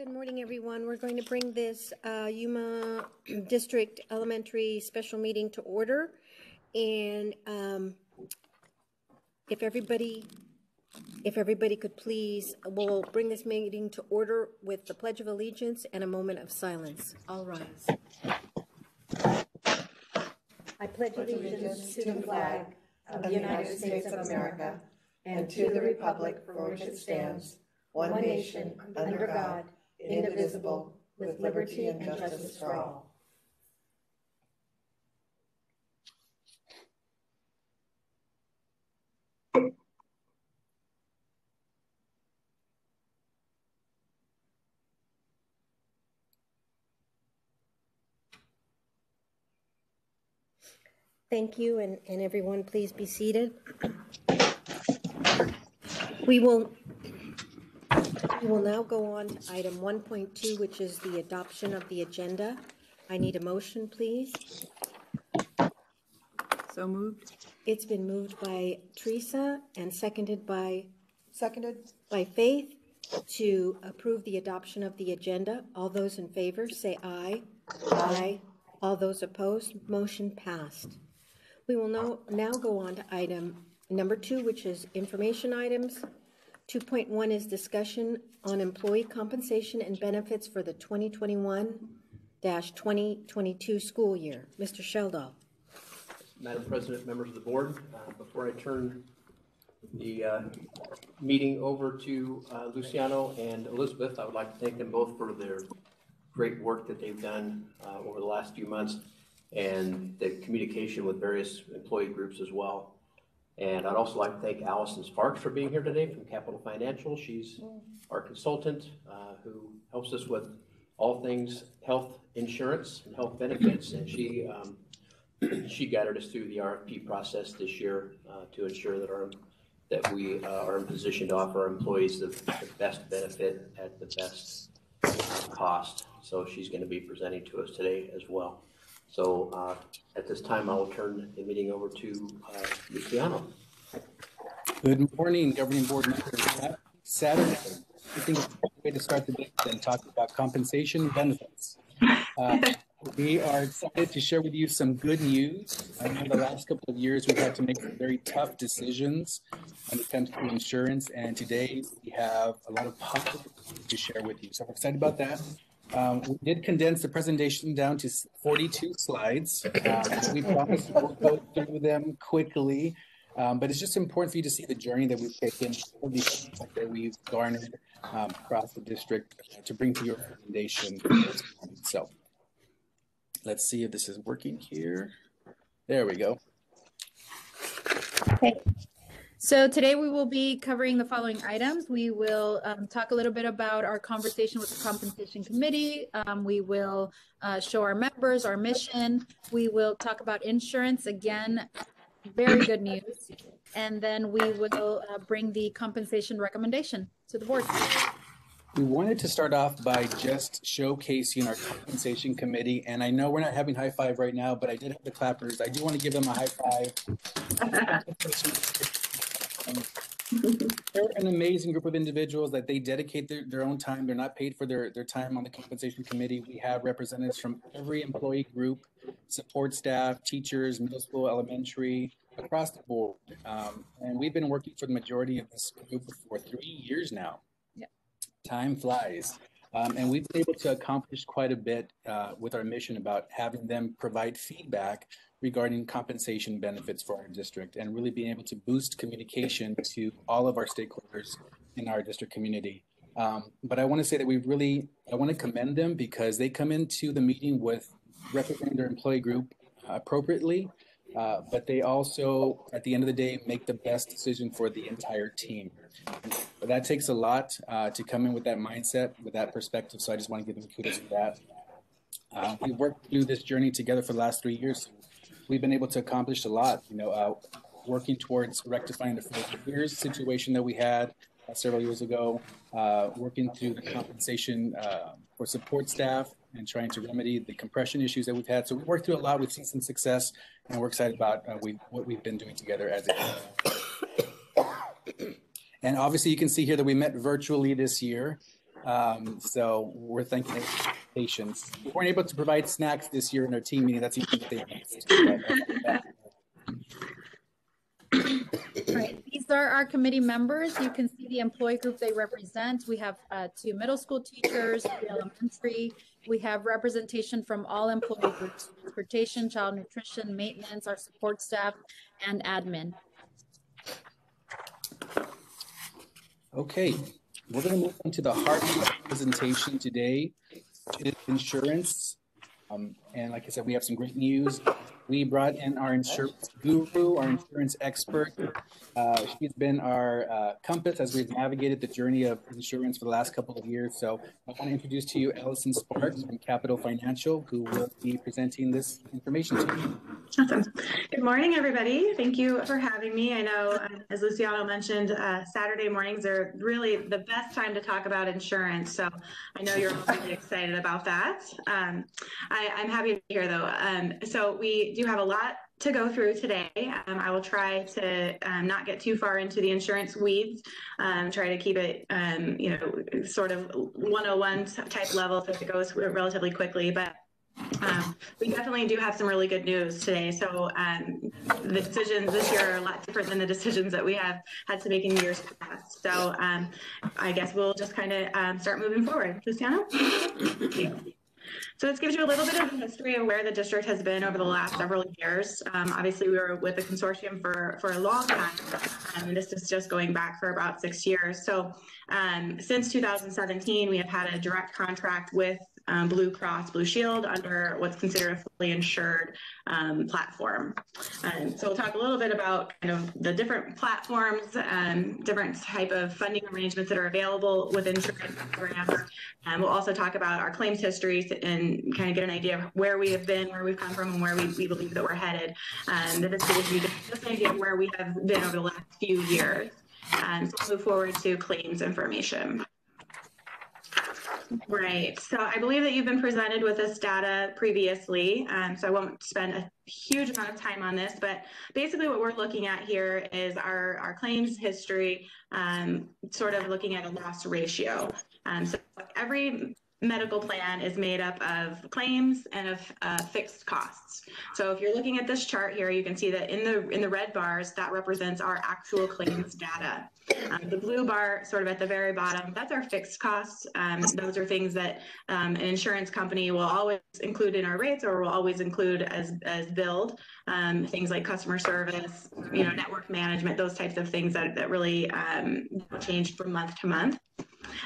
Good morning, everyone. We're going to bring this Yuma District Elementary special meeting to order. And if everybody could please, we'll bring this meeting to order with the Pledge of Allegiance and a moment of silence. All rise. I pledge allegiance to the flag of the United States of America and to the republic for which it stands, one nation, under God, indivisible, with liberty and justice for all. Thank you, and everyone please be seated. We will now go on to item 1.2, which is the adoption of the agenda. I need a motion, please. So moved. It's been moved by Teresa and seconded by Faith to approve the adoption of the agenda. All those in favor say aye. Aye. All those opposed, motion passed. We will now go on to item number 2, which is information items. 2.1 is discussion on employee compensation and benefits for the 2021-2022 school year. Mr. Sheldall. Madam President, members of the board, before I turn the meeting over to Luciano and Elizabeth, I would like to thank them both for their great work that they've done over the last few months and the communication with various employee groups as well. And I'd also like to thank Allison Sparks for being here today from Capital Financial. She's our consultant who helps us with all things health insurance and health benefits, and she guided us through the RFP process this year to ensure that we are in position to offer our employees the best benefit at the best cost. So she's going to be presenting to us today as well. So at this time, I will turn the meeting over to Luciano. Good morning, governing board members. Happy Saturday. I think it's a good way to start the day and talk about compensation benefits. We are excited to share with you some good news. I know the last couple of years we've had to make some very tough decisions when it comes to insurance, and today we have a lot of positive to share with you. So we're excited about that. We did condense the presentation down to 42 slides. We promised we'll go through them quickly, but it's just important for you to see the journey that we've taken, that we've garnered across the district to bring to your recommendation. So let's see if this is working here. There we go. Okay. So today we will be covering the following items. We will talk a little bit about our conversation with the compensation committee. We will show our members our mission. We will talk about insurance, again, very good news. And then we will bring the compensation recommendation to the board. We wanted to start off by just showcasing our compensation committee. And I know we're not having high five right now, but I did have the clappers. I do want to give them a high five. They're an amazing group of individuals that they dedicate their own time. They're not paid for their time on the compensation committee. We have representatives from every employee group, support staff, teachers, middle school, elementary, across the board. And we've been working for the majority of this group for 3 years now. Yeah. Time flies. And we've been able to accomplish quite a bit with our mission about having them provide feedback regarding compensation benefits for our district and really being able to boost communication to all of our stakeholders in our district community. But I want to say that I want to commend them because they come into the meeting with representing their employee group appropriately, but they also, at the end of the day, make the best decision for the entire team. But that takes a lot to come in with that mindset, with that perspective. So I just want to give them kudos for that. We've worked through this journey together for the last 3 years. We've been able to accomplish a lot, working towards rectifying the 4 years situation that we had several years ago, working through the compensation for support staff and trying to remedy the compression issues that we've had. So we've worked through a lot. We've seen some success, and we're excited about what we've been doing together as a team. And obviously you can see here that we met virtually this year. So we're thanking them for patience. We weren't able to provide snacks this year in our team meeting. That's something that they missed. Right. These are our committee members. You can see the employee group they represent. We have 2 middle school teachers, 3 elementary. We have representation from all employee groups: transportation, child nutrition, maintenance, our support staff, and admin. Okay, we're going to move on to the heart of the presentation today, which is insurance. And like I said, we have some great news. We brought in our insurance guru, our insurance expert. She's been our compass as we've navigated the journey of insurance for the last couple of years. So I want to introduce to you Allison Sparks from Capital Financial, who will be presenting this information to you. Awesome. Good morning, everybody. Thank you for having me. I know, as Luciano mentioned, Saturday mornings are really the best time to talk about insurance. So I know you're all really excited about that. I'm happy to be here, though. So we do have a lot to go through today. I will try to not get too far into the insurance weeds, try to keep it, sort of 101 type level so it goes relatively quickly. But we definitely do have some really good news today. So the decisions this year are a lot different than the decisions that we have had to make in years past. So I guess we'll just kind of start moving forward. Luciano? Thank you. So this gives you a little bit of history of where the district has been over the last several years. Obviously, we were with the consortium for a long time, and this is just going back for about 6 years. So since 2017, we have had a direct contract with Blue Cross Blue Shield under what's considered a fully insured platform. So we'll talk a little bit about kind of the different platforms, different type of funding arrangements that are available with insurance programs. And we'll also talk about our claims histories and kind of get an idea of where we have been, where we've come from, and where we believe that we're headed. This gives you just an idea of where we have been over the last few years. So we'll move forward to claims information. Right. So I believe that you've been presented with this data previously, so I won't spend a huge amount of time on this, but basically what we're looking at here is our claims history, sort of looking at a loss ratio. So every medical plan is made up of claims and of fixed costs. So if you're looking at this chart here, you can see that in the red bars, that represents our actual claims data. The blue bar sort of at the very bottom, that's our fixed costs. Those are things that an insurance company will always include in our rates or will always include as billed. Things like customer service, network management, those types of things that really change from month to month.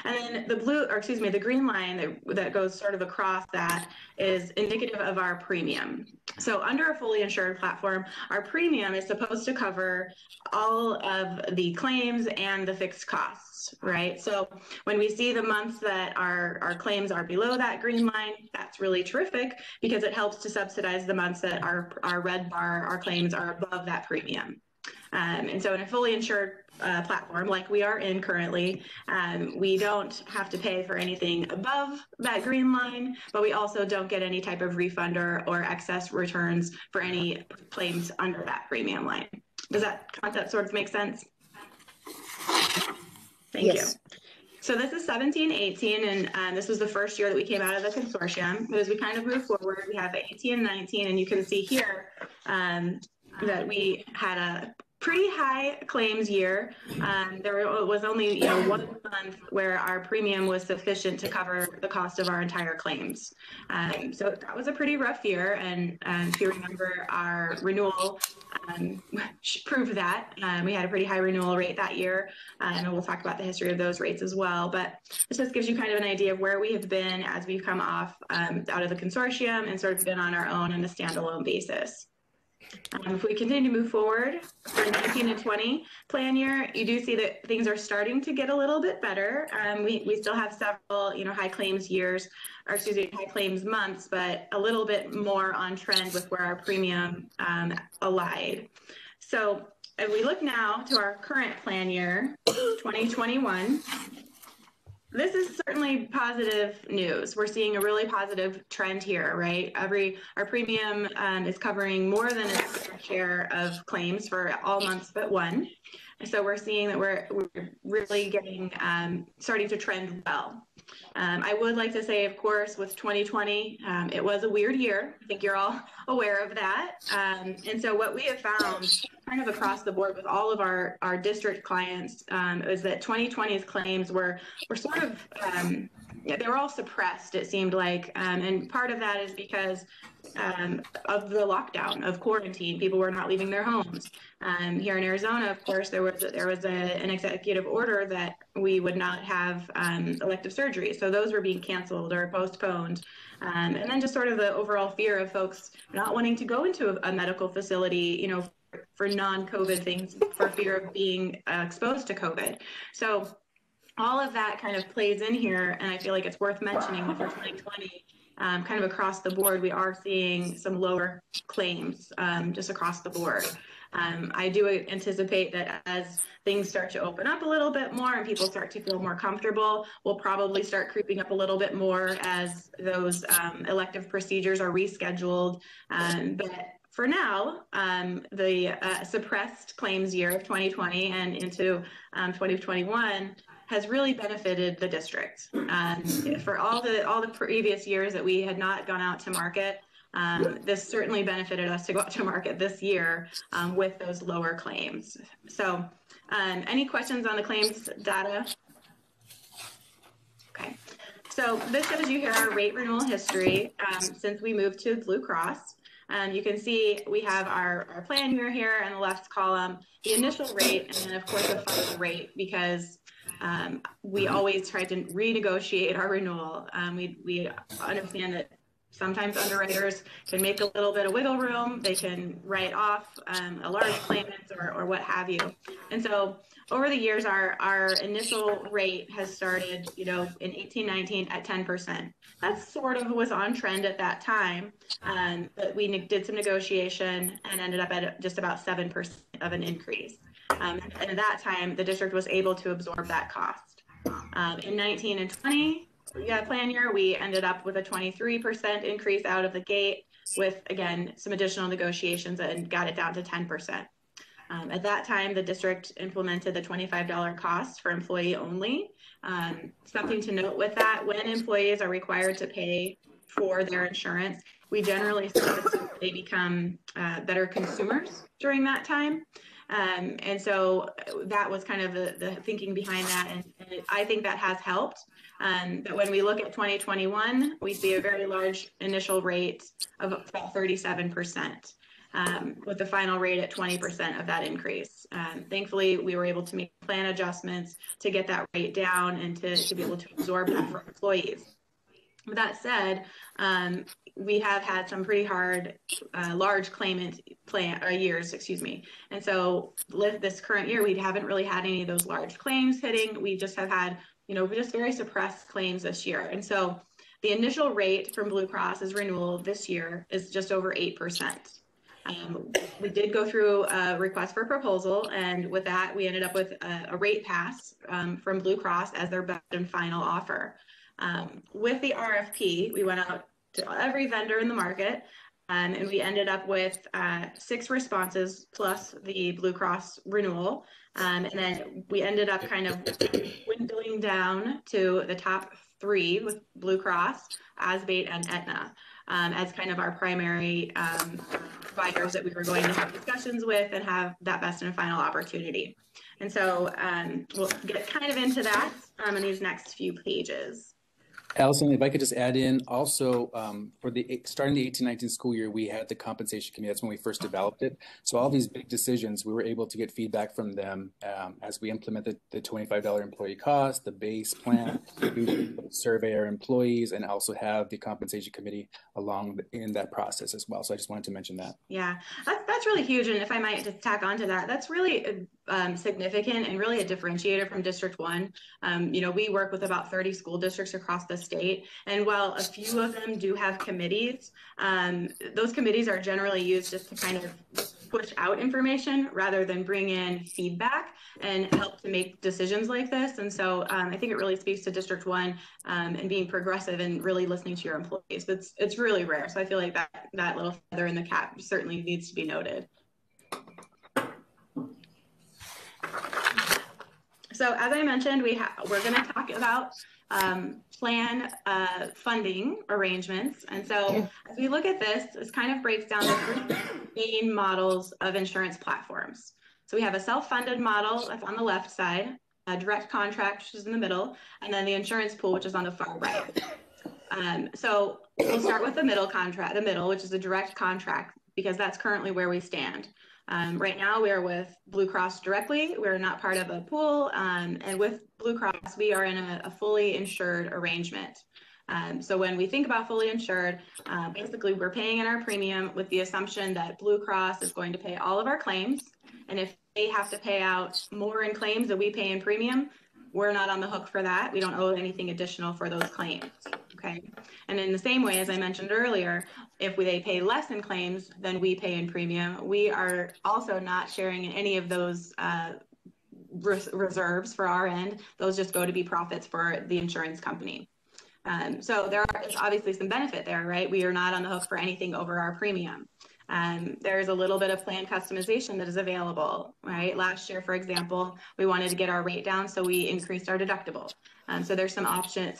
And then the green line that goes sort of across that is indicative of our premium. So under a fully insured platform, our premium is supposed to cover all of the claims and the fixed costs, right? So when we see the months that our claims are below that green line, that's really terrific because it helps to subsidize the months that our red bar, our claims are above that premium. And so in a fully insured platform like we are in currently, we don't have to pay for anything above that green line, but we also don't get any type of refund or excess returns for any claims under that premium line. Does that concept sort of make sense? Thank you. So this is 17-18, and this was the first year that we came out of the consortium. But as we kind of move forward, we have 18 and 19, and you can see here that we had a pretty high claims year. There was only 1 month where our premium was sufficient to cover the cost of our entire claims. So that was a pretty rough year, and if you remember, our renewal proved that. We had a pretty high renewal rate that year, and we'll talk about the history of those rates as well. But this just gives you kind of an idea of where we have been as we've come off out of the consortium and sort of been on our own on a standalone basis. If we continue to move forward for 19 and 20 plan year, you do see that things are starting to get a little bit better. We still have several, high claims years, or excuse me, high claims months, but a little bit more on trend with where our premium allied. So if we look now to our current plan year, 2021, this is certainly positive news. We're seeing a really positive trend here, right? Our premium is covering more than its fair share of claims for all months but one. So we're seeing that we're really getting starting to trend well. I would like to say, of course, with 2020, it was a weird year. I think you're all aware of that. And so what we have found kind of across the board with all of our district clients is that 2020's claims were sort of, they were all suppressed, it seemed like. And part of that is because of the lockdown, of quarantine. People were not leaving their homes. Here in Arizona, of course, there was an executive order that we would not have elective surgery. So those were being canceled or postponed. And then just sort of the overall fear of folks not wanting to go into a medical facility, you know, for non-COVID things, for fear of being exposed to COVID. So all of that kind of plays in here, and I feel like it's worth mentioning for 2020. Kind of across the board, we are seeing some lower claims just across the board. I do anticipate that as things start to open up a little bit more and people start to feel more comfortable, we'll probably start creeping up a little bit more as those elective procedures are rescheduled. But for now, the suppressed claims year of 2020 and into 2021 has really benefited the district. For all the previous years that we had not gone out to market, this certainly benefited us to go out to market this year with those lower claims. So any questions on the claims data? Okay, so this shows you here our rate renewal history since we moved to Blue Cross. You can see we have our plan year here in the left column, the initial rate, and then of course the final rate, because we always try to renegotiate our renewal. We understand that sometimes underwriters can make a little bit of wiggle room. They can write off a large claimant or what have you. And so over the years, our initial rate has started, you know, in 18-19 at 10%. That sort of was on trend at that time, but we did some negotiation and ended up at just about 7% of an increase. And at that time, the district was able to absorb that cost. In 19 and 20 plan year, we ended up with a 23% increase out of the gate with, again, some additional negotiations and got it down to 10%. At that time, the district implemented the $25 cost for employee only. Something to note with that, when employees are required to pay for their insurance, we generally see that they become better consumers during that time. And so that was kind of the thinking behind that. And I think that has helped. But when we look at 2021, we see a very large initial rate of about 37%, with the final rate at 20% of that increase. Thankfully, we were able to make plan adjustments to get that rate down and to be able to absorb that for employees. With that said, we have had some pretty hard, large claimant years, excuse me. And so this current year, we haven't really had any of those large claims hitting. We just have had, you know, just very suppressed claims this year. And so the initial rate from Blue Cross's renewal this year is just over 8%. We did go through a request for proposal, and with that, we ended up with a rate pass from Blue Cross as their best and final offer. With the RFP, we went out to every vendor in the market, and we ended up with 6 responses plus the Blue Cross renewal. And then we ended up kind of dwindling down to the top 3 with Blue Cross, Asbate, and Aetna as kind of our primary providers that we were going to have discussions with and have that best and final opportunity. And so we'll get kind of into that in these next few pages. Allison, if I could just add in also for the starting the 18-19 school year, we had the compensation committee. That's when we first developed it. So all these big decisions, we were able to get feedback from them as we implemented the $25 employee cost, the base plan, we survey our employees, and also have the compensation committee along in that process as well. So I just wanted to mention that. Yeah, that's really huge. And if I might just tack onto that, that's really significant and really a differentiator from District 1. You know, we work with about 30 school districts across the state. And while a few of them do have committees, those committees are generally used just to kind of push out information rather than bring in feedback and help to make decisions like this. And so I think it really speaks to District 1 and being progressive and really listening to your employees. It's really rare. So I feel like that little feather in the cap certainly needs to be noted. So as I mentioned, we're going to talk about plan funding arrangements. And so as we look at this kind of breaks down the three main models of insurance platforms. So we have a self-funded model that's on the left side, a direct contract, which is in the middle, and then the insurance pool, which is on the far right. So we'll start with the middle, which is a direct contract, because that's currently where we stand. Right now, we are with Blue Cross directly. We're not part of a pool. And with Blue Cross, we are in a fully insured arrangement. So when we think about fully insured, basically we're paying in our premium with the assumption that Blue Cross is going to pay all of our claims. And if they have to pay out more in claims than we pay in premium, we're not on the hook for that. We don't owe anything additional for those claims. Okay. And in the same way, as I mentioned earlier, if they pay less in claims than we pay in premium, we are also not sharing in any of those reserves for our end. Those just go to be profits for the insurance company. So there's obviously some benefit there, right? We are not on the hook for anything over our premium. There's a little bit of plan customization that is available, right? Last year, for example, we wanted to get our rate down, so we increased our deductible. So there's some options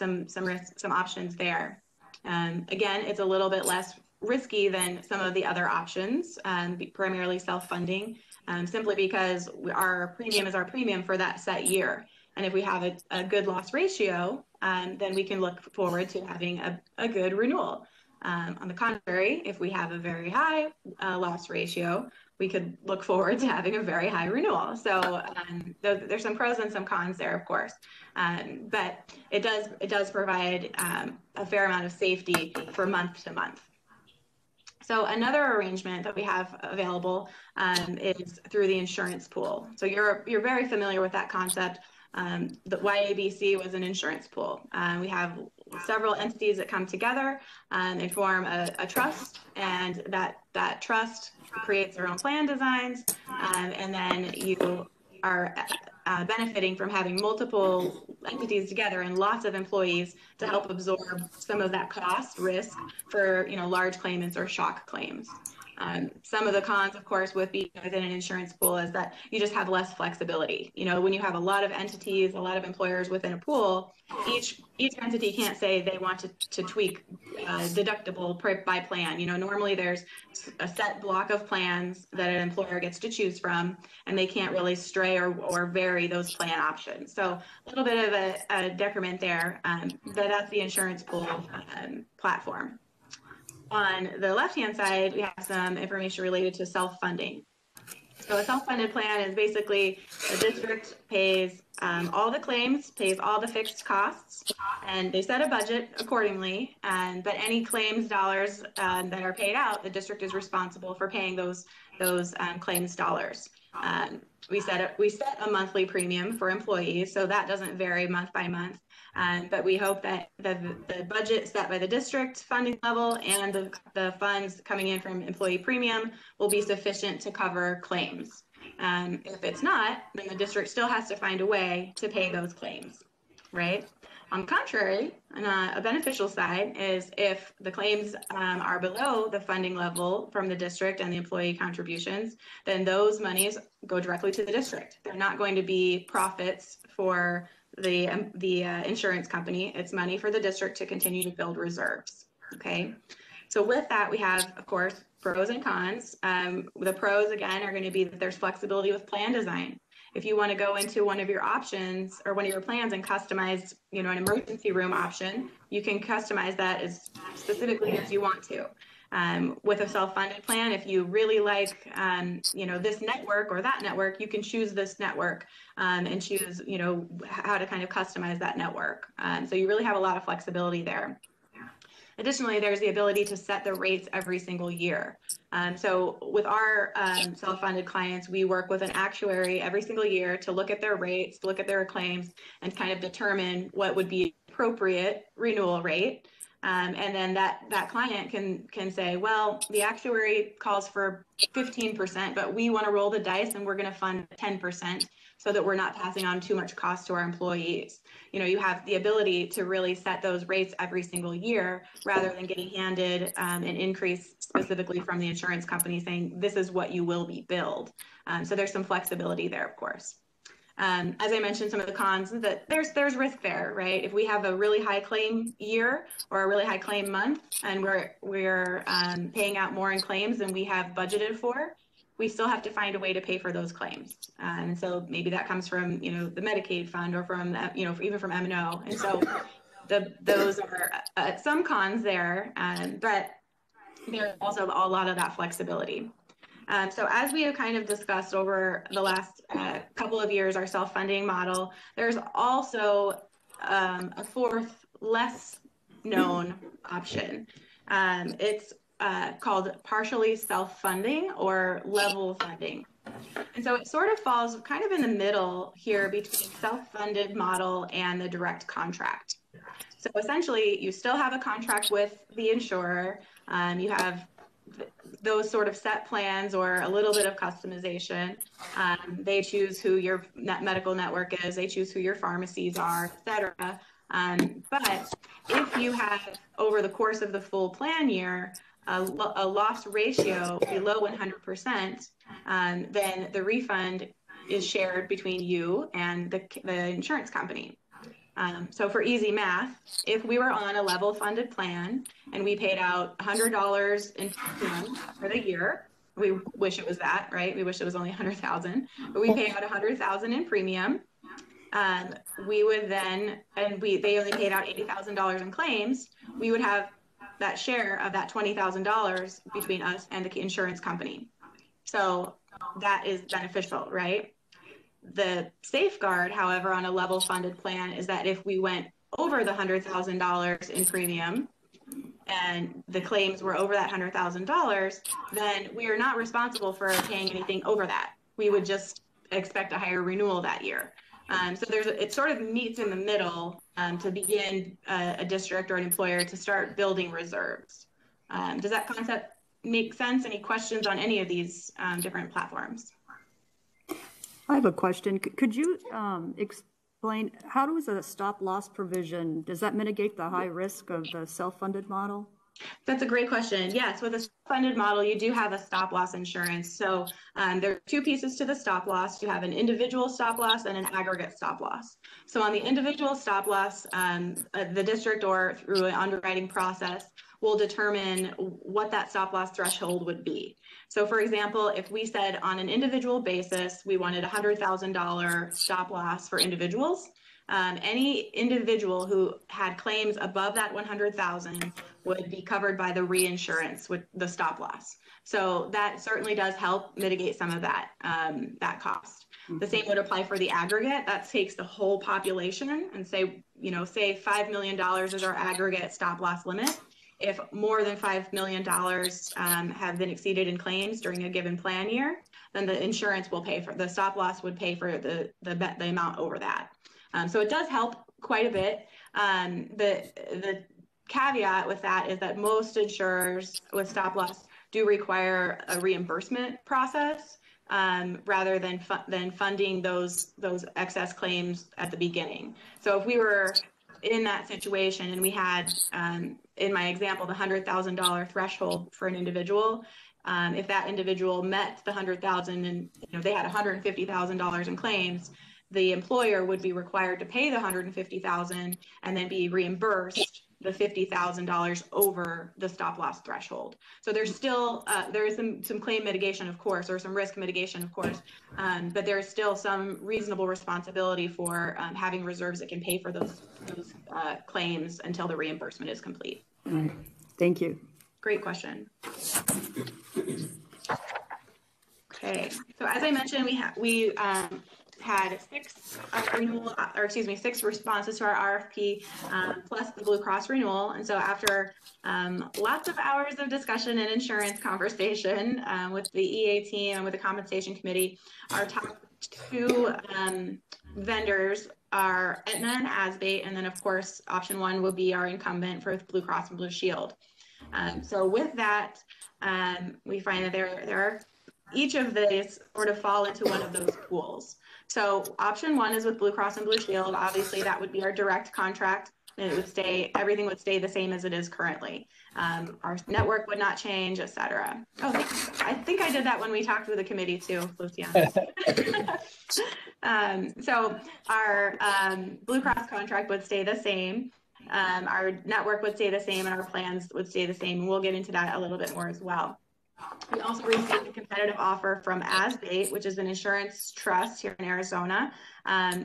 there. Again, it's a little bit less risky than some of the other options, primarily self-funding, simply because our premium is our premium for that set year. And if we have a good loss ratio, then we can look forward to having a good renewal. On the contrary, if we have a very high loss ratio, we could look forward to having a very high renewal. So there's some pros and some cons there, of course, but it does provide a fair amount of safety for month to month. So another arrangement that we have available is through the insurance pool. So you're very familiar with that concept. The YABC was an insurance pool. We have several entities that come together and form a trust, and that trust creates their own plan designs, and then you are benefiting from having multiple entities together and lots of employees to help absorb some of that cost risk for large claimants or shock claims. Some of the cons, of course, with being within an insurance pool is that you just have less flexibility. When you have a lot of entities, a lot of employers within a pool, each entity can't say they want to tweak deductible by plan. Normally there's a set block of plans that an employer gets to choose from, and they can't really stray or vary those plan options. So a little bit of a decrement there, but that's the insurance pool platform. On the left-hand side, we have some information related to self-funding. So a self-funded plan is basically the district pays all the claims, pays all the fixed costs, and they set a budget accordingly. But any claims dollars that are paid out, the district is responsible for paying those claims dollars. We set a monthly premium for employees, so that doesn't vary month by month. But we hope that the budget set by the district funding level and the funds coming in from employee premium will be sufficient to cover claims. If it's not, then the district still has to find a way to pay those claims, right? On the contrary, a beneficial side is if the claims are below the funding level from the district and the employee contributions, then those monies go directly to the district. They're not going to be profits for the insurance company. It's money for the district to continue to build reserves. Okay. So with that, we have, of course, pros and cons. The pros, again, are going to be that there's flexibility with plan design. If you want to go into one of your options or one of your plans and customize, an emergency room option, you can customize that as specifically as you want to. With a self-funded plan, if you really like, this network or that network, you can choose this network and choose, how to kind of customize that network. So you really have a lot of flexibility there. Additionally, there's the ability to set the rates every single year. So with our self-funded clients, we work with an actuary every single year to look at their rates, look at their claims, and kind of determine what would be appropriate renewal rate. And then that client can say, well, the actuary calls for 15%, but we want to roll the dice and we're going to fund 10% so that we're not passing on too much cost to our employees. You have the ability to really set those rates every single year rather than getting handed an increase specifically from the insurance company saying, this is what you will be billed. So there's some flexibility there, of course. As I mentioned, some of the cons is that there's risk there, right? If we have a really high claim year or a really high claim month, and we're paying out more in claims than we have budgeted for, we still have to find a way to pay for those claims. And so maybe that comes from, the Medicaid fund or from, even from M&O. And so those are some cons there, but there's also a lot of that flexibility. So as we have kind of discussed over the last couple of years, our self-funding model, there's also a fourth, less known option. It's called partially self-funding or level funding. And so it sort of falls kind of in the middle here between self-funded model and the direct contract. So essentially, you still have a contract with the insurer. You have those sort of set plans or a little bit of customization. They choose who your medical network is. They choose who your pharmacies are, et cetera. But if you have, over the course of the full plan year, a loss ratio below 100%, then the refund is shared between you and the insurance company. So for easy math, if we were on a level funded plan and we paid out $100 in premium for the year, we wish it was that, right? We wish it was only $100,000, but we pay out $100,000 in premium. We would then, they only paid out $80,000 in claims. We would have that share of that $20,000 between us and the insurance company. So that is beneficial, right? The safeguard, however, on a level funded plan is that if we went over the $100,000 in premium and the claims were over that $100,000, then we are not responsible for paying anything over that. We would just expect a higher renewal that year. So it sort of meets in the middle to begin a district or an employer to start building reserves. Does that concept make sense? Any questions on any of these different platforms? I have a question. Could you explain, how does a stop loss provision, does that mitigate the high risk of the self-funded model? That's a great question. Yes, with a self-funded model, you do have a stop loss insurance. So there are two pieces to the stop loss. You have an individual stop loss and an aggregate stop loss. So on the individual stop loss, the district or through an underwriting process will determine what that stop loss threshold would be. So for example, if we said on an individual basis, we wanted $100,000 stop loss for individuals, any individual who had claims above that 100,000 would be covered by the reinsurance with the stop loss. So that certainly does help mitigate some of that cost. The same would apply for the aggregate. That takes the whole population and say $5 million is our aggregate stop loss limit. If more than $5 million have been exceeded in claims during a given plan year, then the insurance will pay for the stop loss would pay for the amount over that. So it does help quite a bit. The caveat with that is that most insurers with stop loss do require a reimbursement process rather than funding those excess claims at the beginning. So if we were in that situation and we had, in my example, the $100,000 threshold for an individual, if that individual met the $100,000 and they had $150,000 in claims, the employer would be required to pay the $150,000 and then be reimbursed the $50,000 over the stop loss threshold. So there's still there is some claim mitigation, of course, or some risk mitigation, of course, but there's still some reasonable responsibility for having reserves that can pay for those claims until the reimbursement is complete. All right. Thank you. Great question. Okay, so as I mentioned, we had six responses to our RFP, plus the Blue Cross renewal. And so after lots of hours of discussion and insurance conversation with the EA team and with the compensation committee, our top two vendors are Aetna and Asbate, and then of course option one will be our incumbent for Blue Cross and Blue Shield. So with that, we find that there are each of these sort of fall into one of those pools. So option one is with Blue Cross and Blue Shield. Obviously, that would be our direct contract It would stay, everything would stay the same as it is currently. Our network would not change, et cetera. Oh, I think I did that when we talked with the committee too, Luciana. So our Blue Cross contract would stay the same. Our network would stay the same, and our plans would stay the same. We'll get into that a little bit more as well. We also received a competitive offer from ASBATE, which is an insurance trust here in Arizona.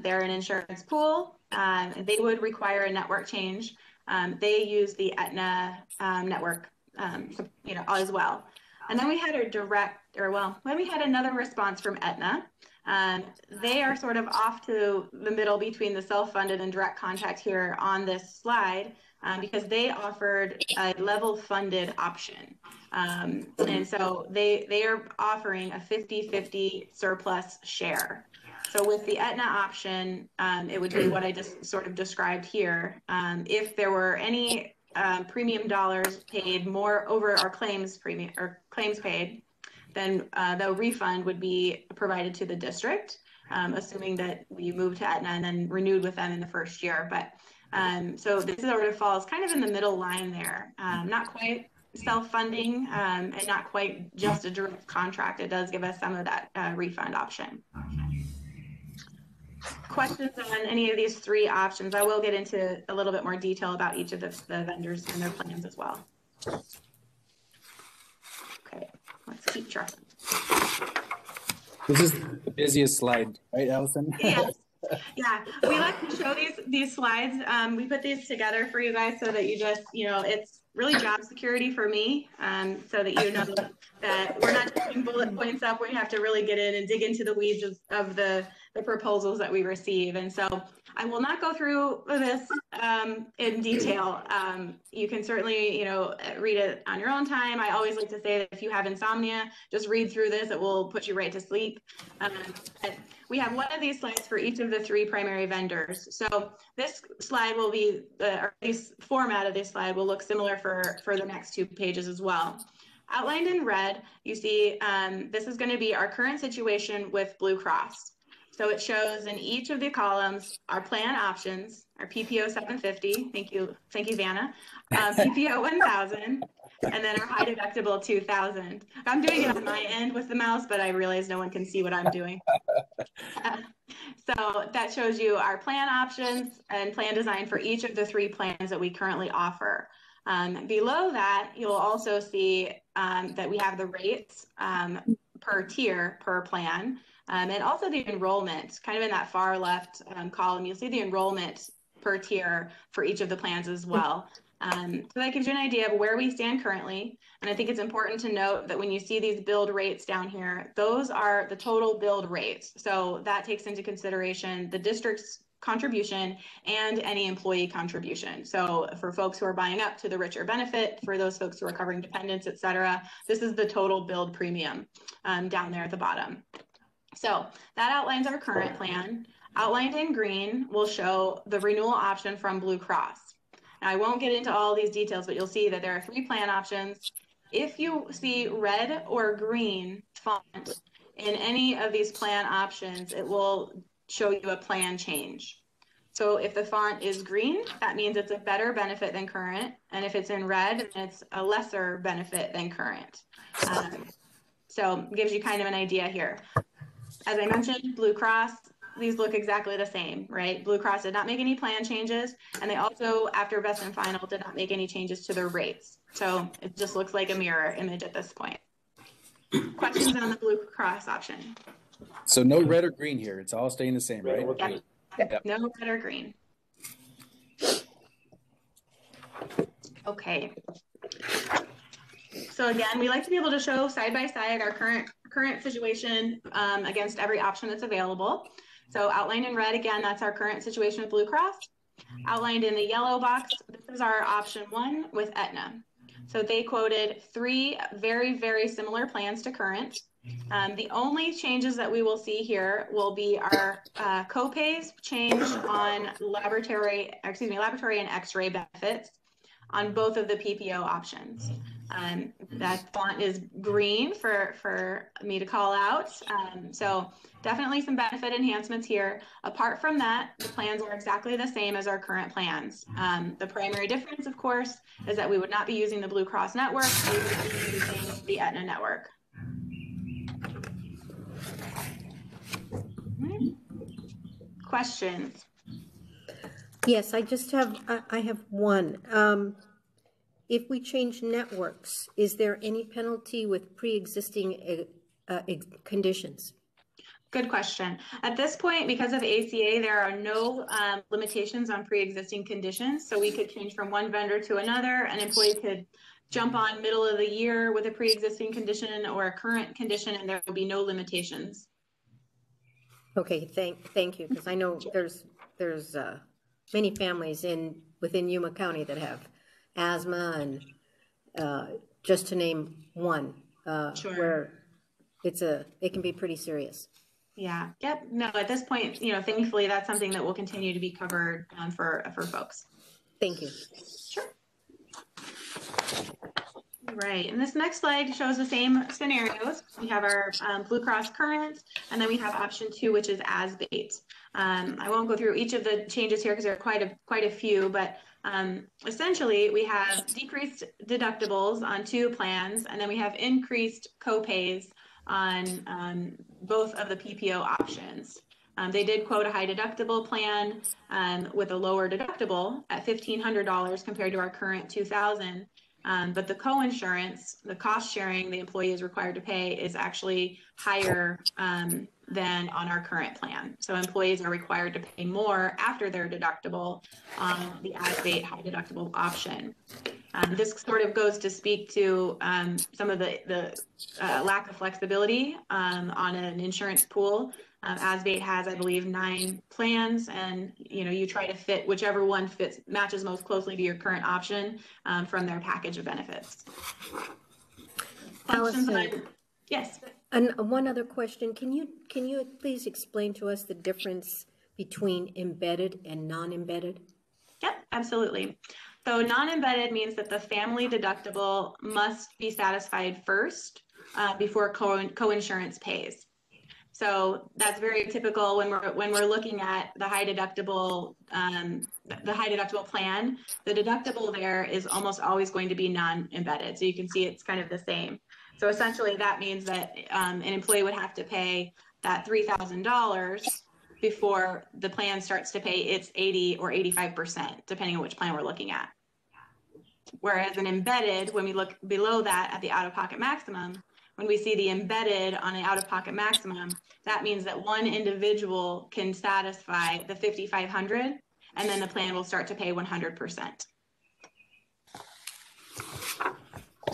They're an insurance pool. They would require a network change. They use the Aetna network, as well. And then we had then we had another response from Aetna. They are sort of off to the middle between the self-funded and direct contract here on this slide, because they offered a level funded option. And so they are offering a 50-50 surplus share. So with the Aetna option, it would be what I just sort of described here. If there were any premium dollars paid more over our claims paid, then the refund would be provided to the district, assuming that we moved to Aetna and then renewed with them in the first year. But so this sort of falls kind of in the middle line there, not quite self-funding and not quite just a direct contract. It does give us some of that refund option. Questions on any of these three options? I will get into a little bit more detail about each of the vendors and their plans as well. Okay, let's keep trucking. This is the busiest slide, right, Allison? Yes. Yeah, we like to show these slides. We put these together for you guys so that you just, it's really job security for me, so that you know that we're not just putting bullet points up. We have to really get in and dig into the weeds of the proposals that we receive. And so I will not go through this in detail. You can certainly, read it on your own time. I always like to say that if you have insomnia, just read through this. It will put you right to sleep. But we have one of these slides for each of the three primary vendors. So this slide will be, or this format of this slide will look similar for the next two pages as well. Outlined in red, you see this is going to be our current situation with Blue Cross. So it shows in each of the columns our plan options, our PPO 750, thank you Vanna, PPO 1000, and then our high deductible 2000. I'm doing it on my end with the mouse, but I realize no one can see what I'm doing. So that shows you our plan options and plan design for each of the three plans that we currently offer. Below that, you'll also see that we have the rates per tier per plan. And also the enrollment, kind of in that far left column, you'll see the enrollment per tier for each of the plans as well. So that gives you an idea of where we stand currently. And I think it's important to note that when you see these billed rates down here, those are the total billed rates. So that takes into consideration the district's contribution and any employee contribution. So for folks who are buying up to the richer benefit, for those folks who are covering dependents, et cetera, this is the total billed premium down there at the bottom. So that outlines our current plan. Outlined in green will show the renewal option from Blue Cross. Now, I won't get into all these details, but you'll see that there are three plan options. If you see red or green font in any of these plan options, it will show you a plan change. So if the font is green, that means it's a better benefit than current. And if it's in red, it's a lesser benefit than current. So it gives you kind of an idea here. As I mentioned, Blue Cross, these look exactly the same, right? Blue Cross did not make any plan changes, and they also, after best and final, did not make any changes to their rates. So it just looks like a mirror image at this point. Questions on the Blue Cross option? So no red or green here. It's all staying the same, right? Yep. Yep. No red or green. Okay. So again, we like to be able to show side by side our current situation against every option that's available. So outlined in red, again, that's our current situation with Blue Cross. Outlined in the yellow box, this is our option one with Aetna. So they quoted three very, very similar plans to current. The only changes that we will see here will be our co-pays change on laboratory and x-ray benefits on both of the PPO options. That font is green for me to call out. So definitely some benefit enhancements here. Apart from that, the plans are exactly the same as our current plans. The primary difference, of course, is that we would not be using the Blue Cross network. We would be using the Aetna network. Questions? Yes, I have one. If we change networks, is there any penalty with pre-existing conditions? Good question. At this point, because of ACA, there are no limitations on pre-existing conditions. So we could change from one vendor to another. An employee could jump on middle of the year with a pre-existing condition or a current condition, and there will be no limitations. Okay, thank you, because I know there's many families within Yuma County that have asthma and just to name one, Sure. where it can be pretty serious. Yeah. Yep. No, at this point, thankfully that's something that will continue to be covered for folks. Thank you. Sure. Right. And this next slide shows the same scenarios. We have our Blue Cross Current, and then we have option 2, which is ASBATE. I won't go through each of the changes here because there are quite a few, but essentially we have decreased deductibles on 2 plans, and then we have increased copays on both of the PPO options. They did quote a high deductible plan with a lower deductible at $1,500 compared to our current $2,000. But the co-insurance, the cost sharing the employee is required to pay is actually higher than on our current plan. So employees are required to pay more after their deductible on the ASBATE high deductible option. This sort of goes to speak to some of the lack of flexibility on an insurance pool. ASBATE has, I believe, 9 plans, and you try to fit whichever one matches most closely to your current option from their package of benefits. Allison, yes. And one other question: Can you please explain to us the difference between embedded and non-embedded? Yep, absolutely. So non-embedded means that the family deductible must be satisfied first before co-insurance pays. So that's very typical when we're looking at the high deductible plan. The deductible there is almost always going to be non-embedded. So you can see it's kind of the same. So essentially that means that an employee would have to pay that $3,000 before the plan starts to pay its 80 or 85%, depending on which plan we're looking at. Whereas an embedded, when we look below that at the out-of-pocket maximum, when we see the embedded on an out-of-pocket maximum, that means that one individual can satisfy the $5,500, and then the plan will start to pay 100%.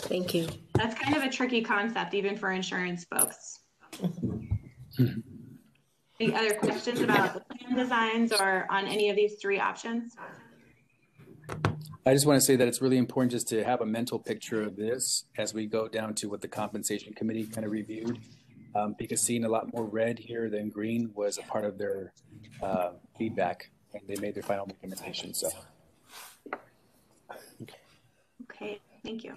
Thank you. That's kind of a tricky concept, even for insurance folks. Any other questions about the plan designs or on any of these 3 options? I just want to say that it's really important just to have a mental picture of this as we go down to what the compensation committee kind of reviewed, because seeing a lot more red here than green was a part of their feedback, and they made their final recommendation. So, okay, thank you.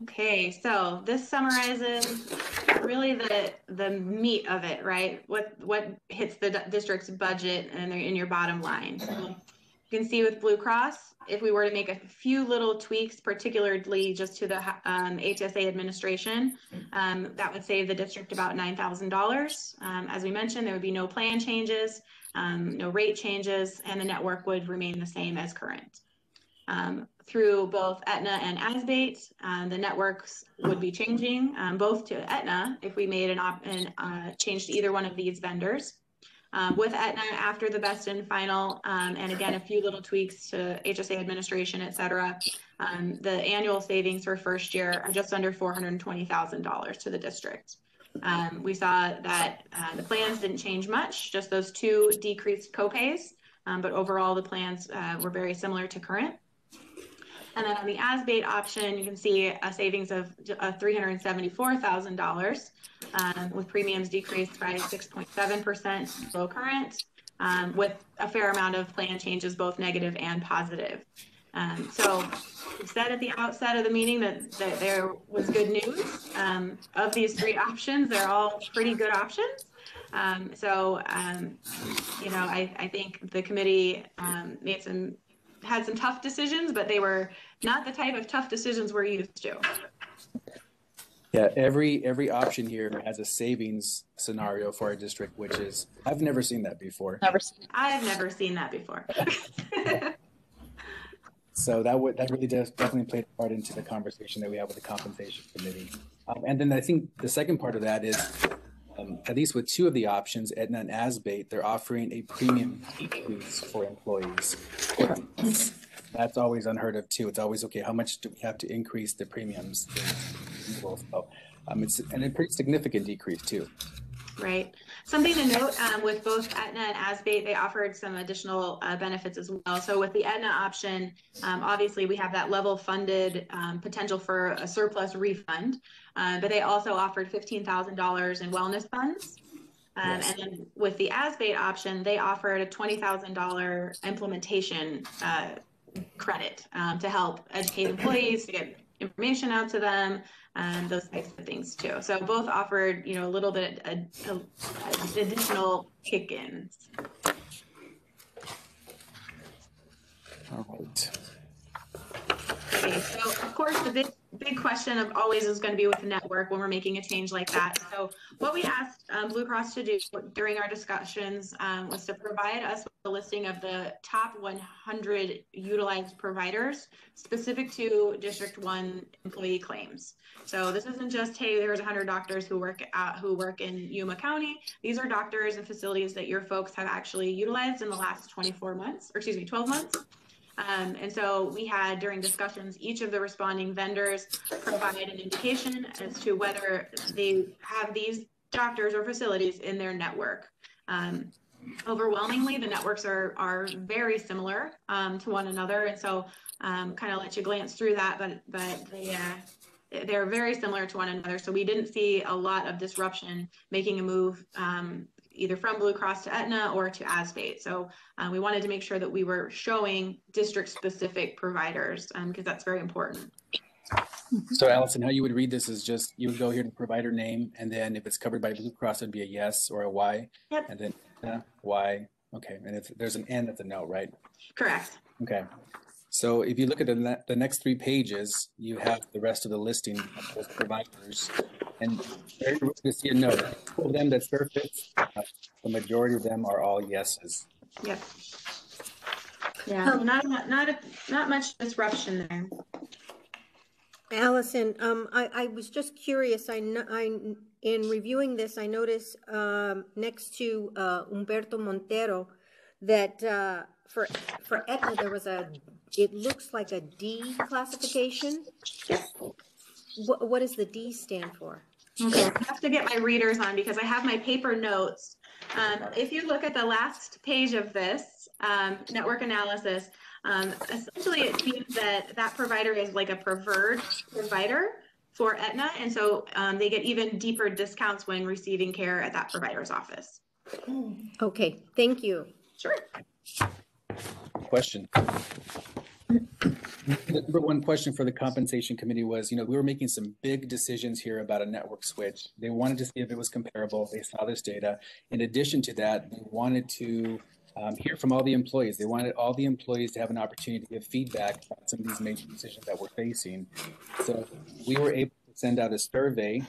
Okay, so this summarizes really the meat of it, right? What hits the district's budget and they're in your bottom line. So you can see with Blue Cross, if we were to make a few little tweaks, particularly just to the HSA administration, that would save the district about $9,000. As we mentioned, there would be no plan changes, no rate changes, and the network would remain the same as current. Through both Aetna and ASBATE, the networks would be changing both to Aetna if we made an change to either one of these vendors. With Aetna, after the best and final, and again, a few little tweaks to HSA administration, et cetera, the annual savings for first year are just under $420,000 to the district. We saw that the plans didn't change much, just those 2 decreased copays, but overall the plans were very similar to current. And then on the ASBATE option, you can see a savings of $374,000 with premiums decreased by 6.7% below current, with a fair amount of plan changes, both negative and positive. So said at the outset of the meeting that there was good news. Of these three options, they're all pretty good options. I think the committee had some tough decisions, but they were not the type of tough decisions we're used to. Yeah, every option here has a savings scenario for our district, which is, I've never seen that before. I've never seen that before. So that really does definitely play a part into the conversation that we have with the compensation committee. And then I think the second part of that is, at least with two of the options, Aetna and ASBATE, they're offering a premium decrease for employees. That's always unheard of too. It's always, okay, how much do we have to increase the premiums? So, it's a pretty significant decrease too. Right. Something to note with both Aetna and ASBATE, they offered some additional benefits as well. So with the Aetna option, obviously we have that level funded potential for a surplus refund, but they also offered $15,000 in wellness funds. Yes. And then with the ASBATE option, they offered a $20,000 implementation credit to help educate employees, to get information out to them, and those types of things too. So both offered, a little bit additional kick-ins. All right. Okay, so of course the big question of always is going to be with the network when we're making a change like that. So what we asked Blue Cross to do during our discussions was to provide us with a listing of the top 100 utilized providers specific to District 1 employee claims. So this isn't just, hey, there's 100 doctors who work in Yuma County. These are doctors and facilities that your folks have actually utilized in the last 12 months. And so we had, during discussions, each of the responding vendors provide an indication as to whether they have these doctors or facilities in their network. Overwhelmingly, the networks are very similar to one another. And so kind of let you glance through that, but they're very similar to one another. So we didn't see a lot of disruption making a move either from Blue Cross to Aetna or to ASBATE. So we wanted to make sure that we were showing district-specific providers because that's very important. So Allison, how you would read this is just, you would go here to provider name, and then if it's covered by Blue Cross, it'd be a yes or a Y. Yep. And then Y. Okay. And if there's an N, that's a no, right? Correct. Okay. So if you look at the next 3 pages, you have the rest of the listing of those providers. And very rare to see a no. For them that surface, the majority of them are all yeses. Yep. Yeah, not much disruption there. Allison, I was just curious. In reviewing this, I noticed next to Humberto Montero that for Aetna there was it looks like a D classification. What does the D stand for? Okay, I have to get my readers on because I have my paper notes. If you look at the last page of this network analysis, essentially it seems that provider is like a preferred provider for Aetna, and so they get even deeper discounts when receiving care at that provider's office. Okay, thank you. Sure. Question. The number one question for the compensation committee was, we were making some big decisions here about a network switch. They wanted to see if it was comparable. They saw this data. In addition to that, they wanted to hear from all the employees. They wanted all the employees to have an opportunity to give feedback on some of these major decisions that we're facing. So we were able to send out a survey,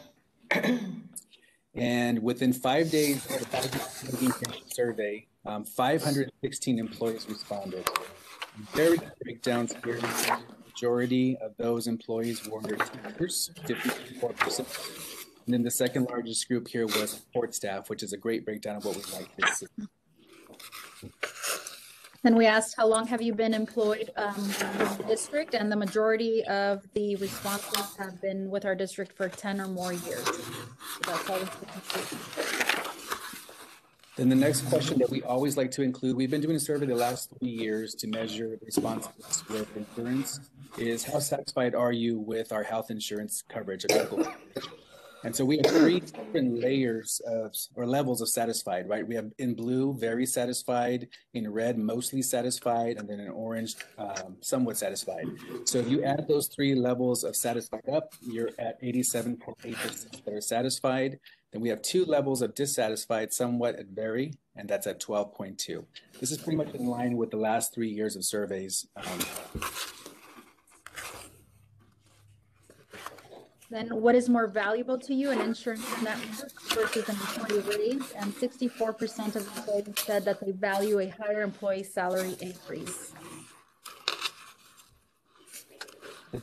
and within 5 days of the survey, 516 employees responded. Very good breakdowns here. The majority of those employees were teachers, 54%. And then the second largest group here was support staff, which is a great breakdown of what we like to see. Then we asked, how long have you been employed with the district? And the majority of the responses have been with our district for 10 or more years. So that's always the conclusion. Then the next question that we always like to include, we've been doing a survey the last 3 years to measure responsiveness with insurance, is how satisfied are you with our health insurance coverage? And so we have three different layers of, or levels of satisfied, right? We have in blue, very satisfied, in red, mostly satisfied, and then in orange, somewhat satisfied. So if you add those three levels of satisfied up, you're at 87.8% that are satisfied. Then we have two levels of dissatisfied, somewhat at very, and that's at 12.2. This is pretty much in line with the last 3 years of surveys. Then what is more valuable to you, an insurance network versus an employee raise? And 64% of employees said that they value a higher employee salary increase.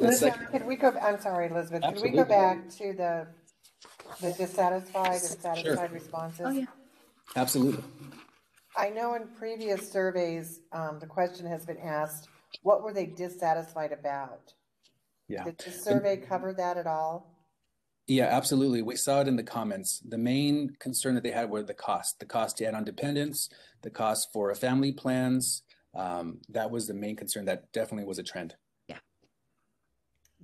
Luciano, could we go, I'm sorry, Elizabeth, could we go back to the dissatisfied and satisfied responses? Oh, yeah. Absolutely. I know in previous surveys, the question has been asked, what were they dissatisfied about? Yeah. Did the survey cover that at all? Yeah, absolutely. We saw it in the comments. The main concern that they had were the cost to add on dependents, the cost for family plans. That was the main concern. That definitely was a trend. Yeah.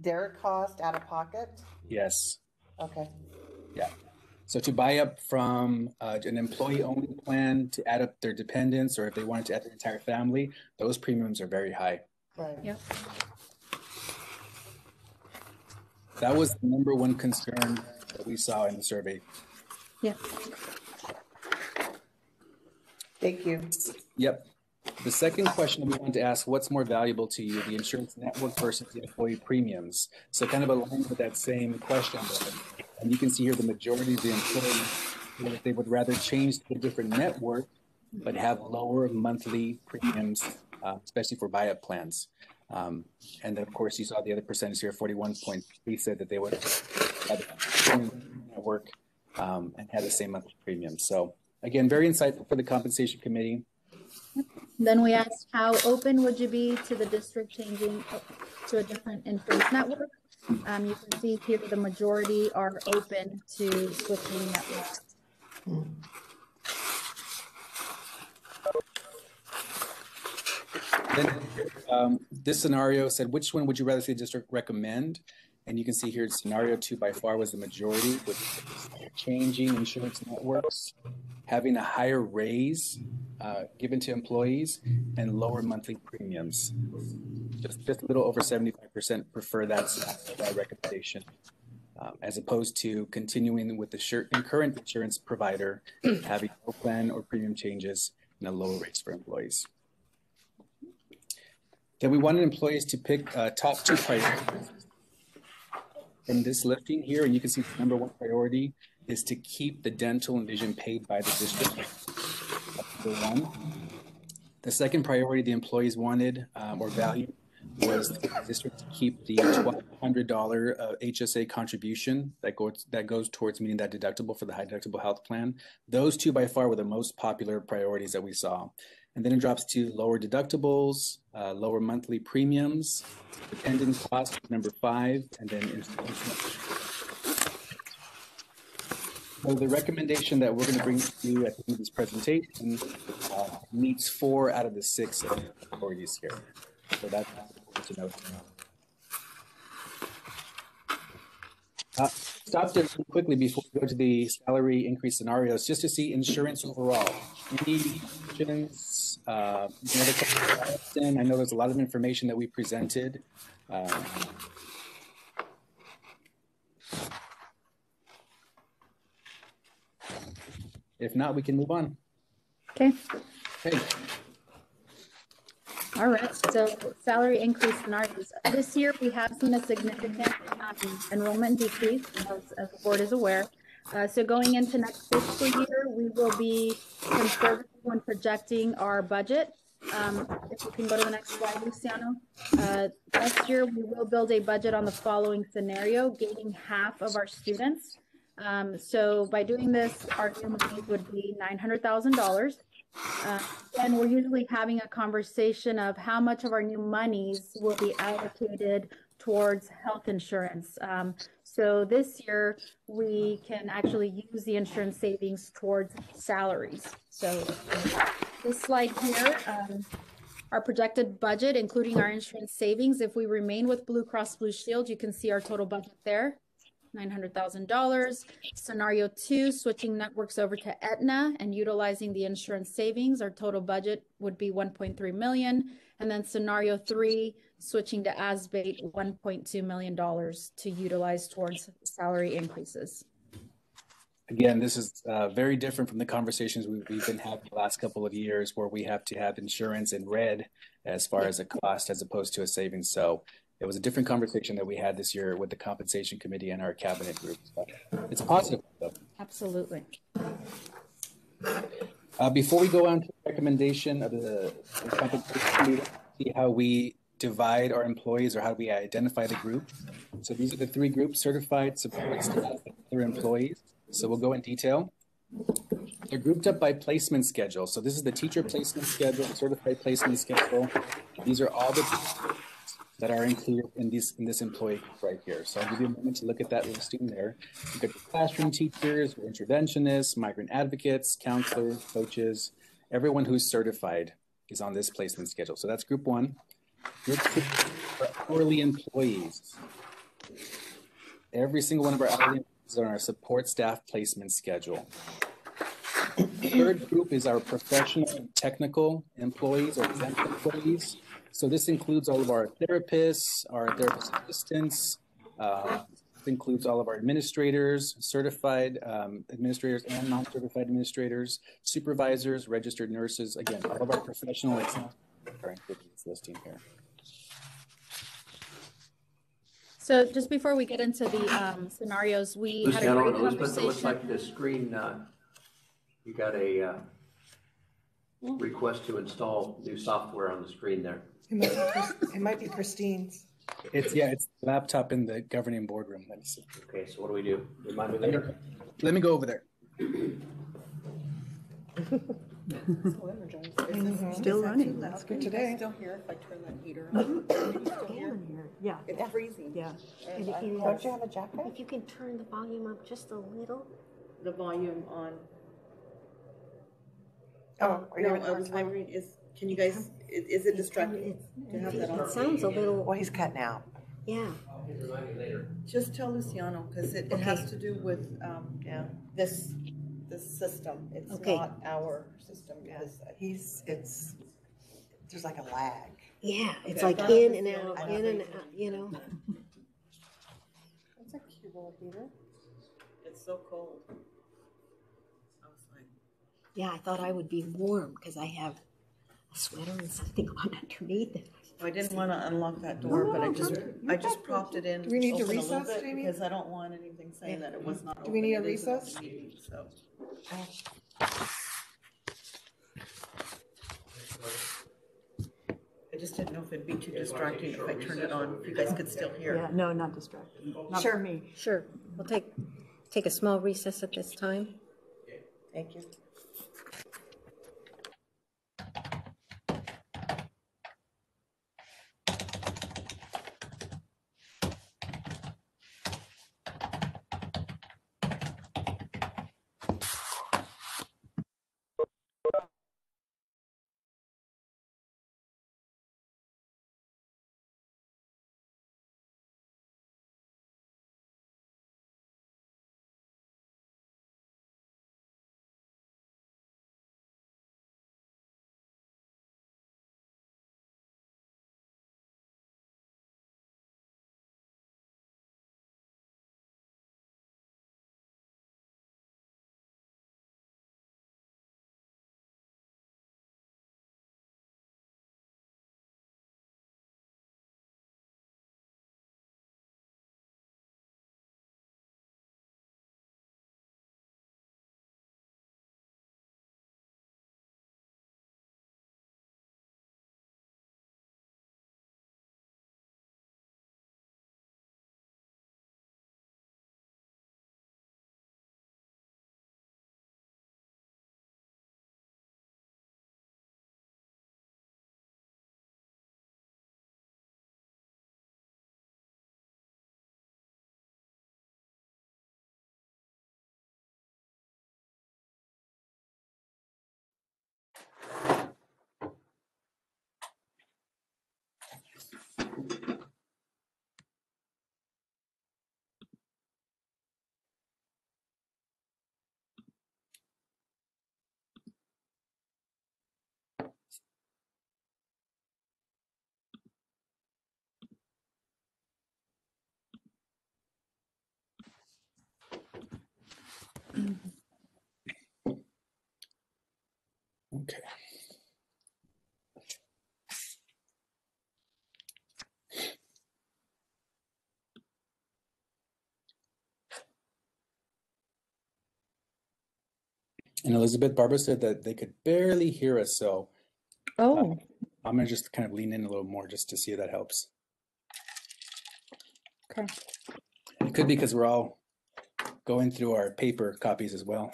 Their cost out of pocket? Yes. Okay. Yeah. So to buy up from an employee-only plan to add up their dependents, or if they wanted to add their entire family, those premiums are very high. Right. Yeah. That was the number one concern that we saw in the survey. Yeah. Thank you. Yep. The second question we wanted to ask, what's more valuable to you, the insurance network versus the employee premiums? So kind of aligned with that same question. And you can see here the majority of the employees, they would rather change to a different network, but have lower monthly premiums, especially for buy-up plans. And then, of course, you saw the other percentage here, 41.3 said that they would have a network and had the same monthly premium. So, again, very insightful for the compensation committee. Then we asked, how open would you be to the district changing to a different insurance network? You can see here the majority are open to switching networks. Then this scenario said, which one would you rather see the district recommend? And you can see here, scenario 2 by far was the majority, with changing insurance networks, having a higher raise given to employees, and lower monthly premiums. Just a little over 75% prefer that recommendation, as opposed to continuing with the current insurance provider, having no plan or premium changes, and a lower rates for employees. Then we wanted employees to pick top 2 priorities from this listing here, and you can see the number 1 priority is to keep the dental and vision paid by the district. That's number 1. The second priority the employees wanted or valued was the district to keep the $1,200 HSA contribution that goes towards meeting that deductible for the high deductible health plan. Those 2 by far were the most popular priorities that we saw. And then it drops to lower deductibles, lower monthly premiums, dependent costs, number 5, and then institutional. So the recommendation that we're going to bring to you at the end of this presentation meets 4 out of the 6 priorities here. So that's important to note. Stop there quickly before we go to the salary increase scenarios, just to see insurance overall. Any questions? I know there's a lot of information that we presented. If not, we can move on. Okay. Okay. All right, so salary increase scenarios. This year, we have seen a significant enrollment decrease, as the board is aware. So going into next fiscal year, we will be conservative when projecting our budget. If you can go to the next slide, Luciano. Next year, we will build a budget on the following scenario, gaining half of our students. So by doing this, our new money would be $900,000. And we're usually having a conversation of how much of our new monies will be allocated towards health insurance. So this year, we can actually use the insurance savings towards salaries. So this slide here, our projected budget, including our insurance savings. If we remain with Blue Cross Blue Shield, you can see our total budget there. $900,000. Scenario 2, switching networks over to Aetna and utilizing the insurance savings. Our total budget would be 1.3 million. And then scenario 3, switching to ASBATE, $1.2 million to utilize towards salary increases. Again, this is very different from the conversations we've been having the last couple of years, where we have to have insurance in red as far as a cost as opposed to a savings. So it was a different conversation that we had this year with the compensation committee and our cabinet group. So it's positive, though. Absolutely. Before we go on to the recommendation of the compensation committee, see how we divide our employees, or how we identify the group. So these are the 3 groups: certified, support staff, and other employees. So we'll go in detail. They're grouped up by placement schedule. So this is the teacher placement schedule, certified placement schedule. These are all the that are included in this employee group right here. So I'll give you a moment to look at that listing there. You've got your classroom teachers, your interventionists, migrant advocates, counselors, coaches. Everyone who's certified is on this placement schedule. So that's group 1. Group 2 are hourly employees. Every single one of our hourly employees is on our support staff placement schedule. The third group is our professional and technical employees, or exempt employees. So this includes all of our therapists, our therapist assistants. This includes all of our administrators, certified administrators and non-certified administrators, supervisors, registered nurses. Again, all of our professional exempt are included in this listing here. So just before we get into the scenarios, we had a great Elizabeth, it looks conversation. like the screen, you got a request to install new software on the screen there. It might be Christine's. It's the laptop in the governing boardroom. Let me see. Okay, so what do we do? Remind me later. Let me go over there. Still running, that's good. Today. Still here if I turn that heater on? Yeah. It's freezing. Yeah. Don't you have a jacket? If you can turn the volume up just a little. The volume on. Oh, are you No, I was wondering, can you guys, is it distracting to have that It on? sounds a little, Well, he's cutting out. yeah. Just tell Luciano, because it has to do with, this system. It's Okay. not our system. There's like a lag. Yeah, it's Okay. like in and out, in and out, you know. It's a cute little heater. It's so cold. I was like, Yeah, I thought I would be warm because I have a sweater and something on underneath it. I didn't want to unlock that door, but I just propped it in. Do we need to open a little recess, bit, Jamie? Because I don't want anything saying that it was not open. we need a It is an recess? open meeting, so. I just didn't know if it'd be too distracting if I turned it on, if you guys could still hear. Yeah, no, not distracting. Not for me. Sure, we'll take a small recess at this time. Thank you. Okay. And Elizabeth, Barbara said that they could barely hear us, so Oh, I'm gonna just kind of lean in a little more just to see if that helps. okay. It could be because we're all going through our paper copies as well.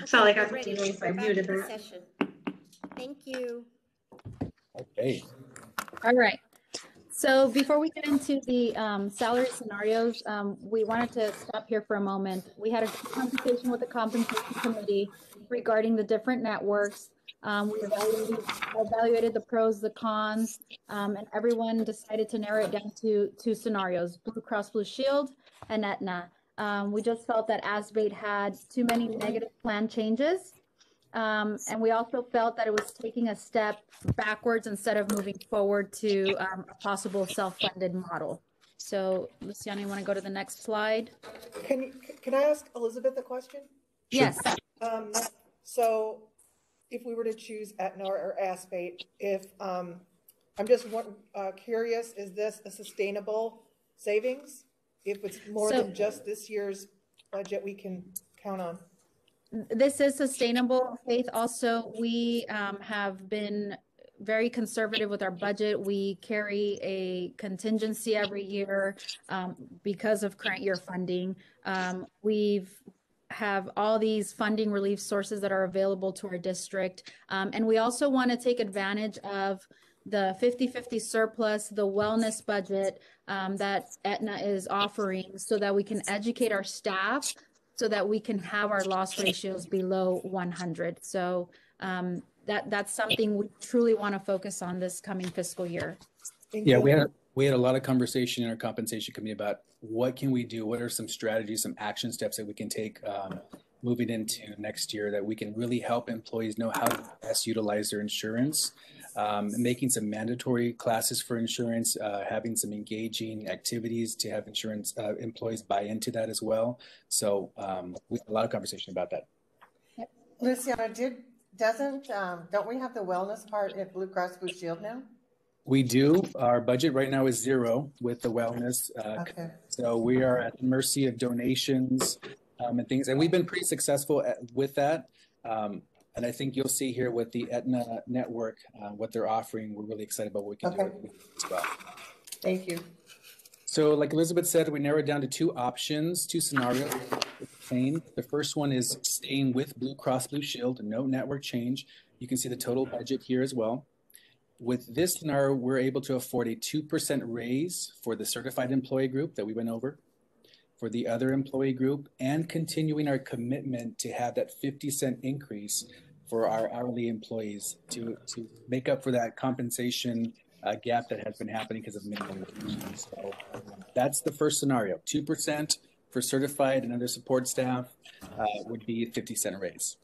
So like I was Ready. doing, so I Back muted in that. session. Thank you. Okay. All right. So before we get into the salary scenarios, we wanted to stop here for a moment. We had a conversation with the compensation committee regarding the different networks. We evaluated the pros, the cons, and everyone decided to narrow it down to two scenarios: Blue Cross Blue Shield and Aetna. We just felt that ASBATE had too many negative plan changes. And we also felt that it was taking a step backwards instead of moving forward to a possible self-funded model. So Luciana, you want to go to the next slide? Can I ask Elizabeth a question? Yes. So if we were to choose Aetna or ASBATE, if, I'm just curious, is this a sustainable savings? If it's more than just this year's budget we can count on? This is sustainable, Faith. Also, we have been very conservative with our budget. We carry a contingency every year because of current year funding. We've have all these funding relief sources that are available to our district. And we also want to take advantage of the 50-50 surplus, the wellness budget that Aetna is offering so that we can educate our staff so that we can have our loss ratios below 100. So that's something we truly want to focus on this coming fiscal year. Yeah, we had a lot of conversation in our compensation committee about what can we do, what are some strategies, some action steps that we can take moving into next year that we can really help employees know how to best utilize their insurance, making some mandatory classes for insurance, having some engaging activities to have insurance employees buy into that as well. So we had a lot of conversation about that. Luciana, don't we have the wellness part at Blue Cross Blue Shield now? We do. Our budget right now is 0 with the wellness. Okay. So we are at the mercy of donations and things. And we've been pretty successful with that. And I think you'll see here with the Aetna network, what they're offering. We're really excited about what we can do as well. Thank you. So like Elizabeth said, we narrowed down to 2 options, 2 scenarios. The first one is staying with Blue Cross Blue Shield, no network change. You can see the total budget here as well. With this scenario, we're able to afford a 2% raise for the certified employee group that we went over, for the other employee group, and continuing our commitment to have that 50-cent increase for our hourly employees to make up for that compensation gap that has been happening because of minimum wage. So that's the first scenario. 2% for certified and other support staff would be a 50-cent raise.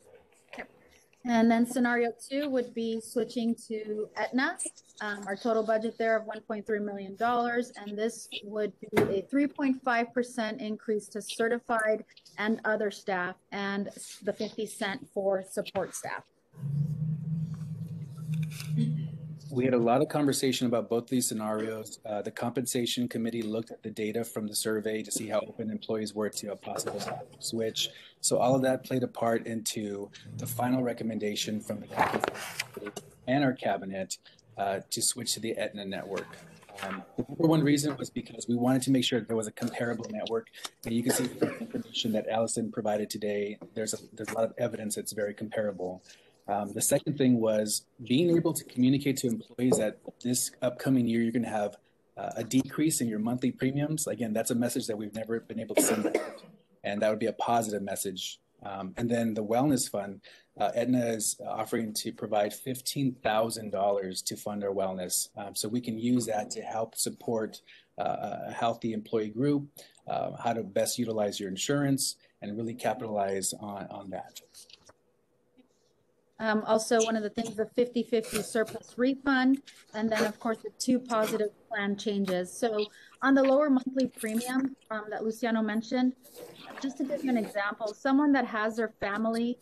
And then scenario 2 would be switching to Aetna. Our total budget there of $1.3 million. And this would be a 3.5% increase to certified and other staff and the 50-cent for support staff. We had a lot of conversation about both these scenarios. The compensation committee looked at the data from the survey to see how open employees were to a possible switch. So all of that played a part into the final recommendation from the compensation committee and our cabinet to switch to the Aetna network. The number one reason was because we wanted to make sure that there was a comparable network. And you can see from the information that Allison provided today, there's a lot of evidence that's very comparable. The second thing was being able to communicate to employees that this upcoming year, you're going to have a decrease in your monthly premiums. Again, that's a message that we've never been able to send out, and that would be a positive message. And then the wellness fund, Aetna is offering to provide $15,000 to fund our wellness. So we can use that to help support a healthy employee group, how to best utilize your insurance, and really capitalize on that. Also, one of the things, the 50-50 surplus refund, and then of course the 2 positive plan changes. So on the lower monthly premium that Luciano mentioned, just to give you an example, someone that has their family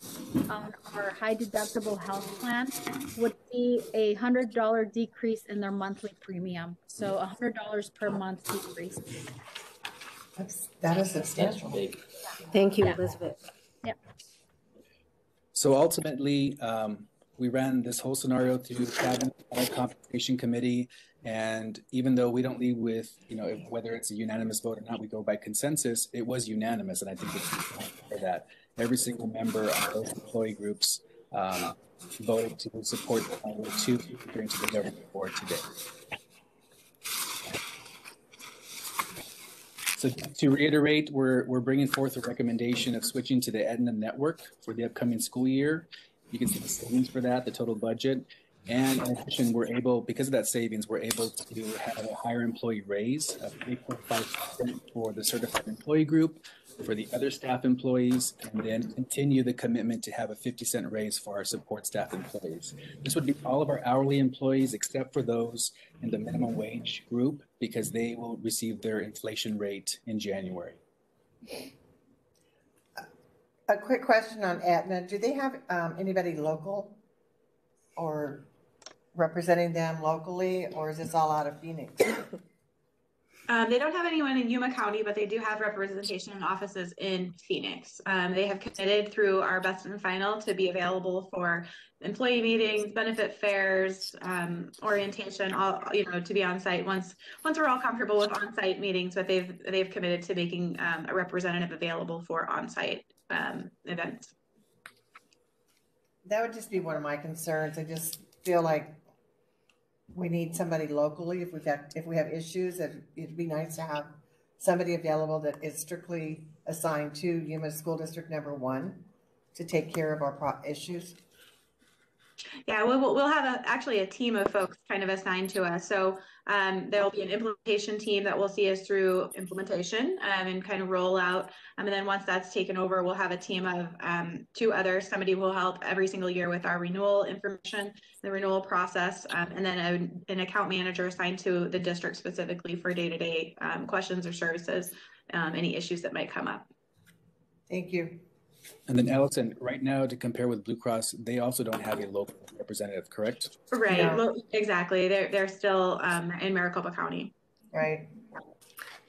on our high deductible health plan would see a $100 decrease in their monthly premium. So $100 per month decrease. That is substantial. Thank you, Elizabeth. Yeah. So ultimately, we ran this whole scenario through Cabinet Compensation Committee, and even though we don't lead with, whether it's a unanimous vote or not, we go by consensus. It was unanimous, and I think it's for that. Every single member of those employee groups voted to support the 2 bring to the governing board today. So to reiterate, we're bringing forth a recommendation of switching to the Aetna network for the upcoming school year. You can see the savings for that, the total budget. And in addition, because of that savings, we're able to have a higher employee raise of 8.5% for the certified employee group, for the other staff employees, and then continue the commitment to have a 50-cent raise for our support staff employees. This would be all of our hourly employees except for those in the minimum wage group, because they will receive their inflation rate in January. A quick question on Aetna. Do they have anybody local or representing them locally, or is this all out of Phoenix? They don't have anyone in Yuma County, but they do have representation in offices in Phoenix. They have committed through our best and final to be available for employee meetings, benefit fairs, orientation, all, to be on site once we're all comfortable with on-site meetings, but they've committed to making a representative available for on-site events. That would just be one of my concerns. I just feel like we need somebody locally if we have issues. It'd be nice to have somebody available that is strictly assigned to Yuma School District number 1 to take care of our issues. Yeah, we'll have actually a team of folks kind of assigned to us. So there'll be an implementation team that will see us through implementation and kind of roll out. And then once that's taken over, we'll have a team of 2 others. Somebody will help every single year with our renewal information, the renewal process, and then an account manager assigned to the district specifically for day-to-day questions or services, any issues that might come up. Thank you. And then Allison, right now, to compare with Blue Cross, they also don't have a local representative, correct? Right, No. Exactly. They're still in Maricopa County. Right.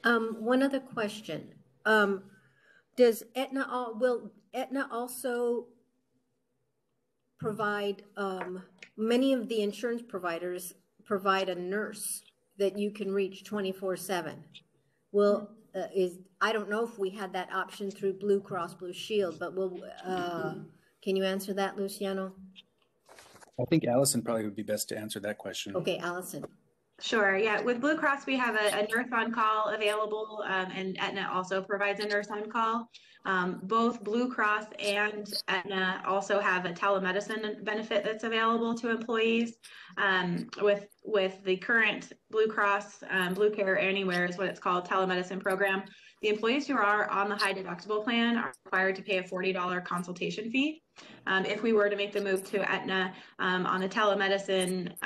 One other question. Will Aetna also provide, many of the insurance providers provide a nurse that you can reach 24/7. I don't know if we had that option through Blue Cross Blue Shield, but can you answer that, Luciano? I think Allison probably would be best to answer that question. Okay, Allison. Sure. Yeah. With Blue Cross, we have a nurse on call available, and Aetna also provides a nurse on call. Both Blue Cross and Aetna also have a telemedicine benefit that's available to employees. With the current Blue Cross, Blue Care Anywhere is what it's called, telemedicine program. The employees who are on the high deductible plan are required to pay a $40 consultation fee. If we were to make the move to Aetna on the telemedicine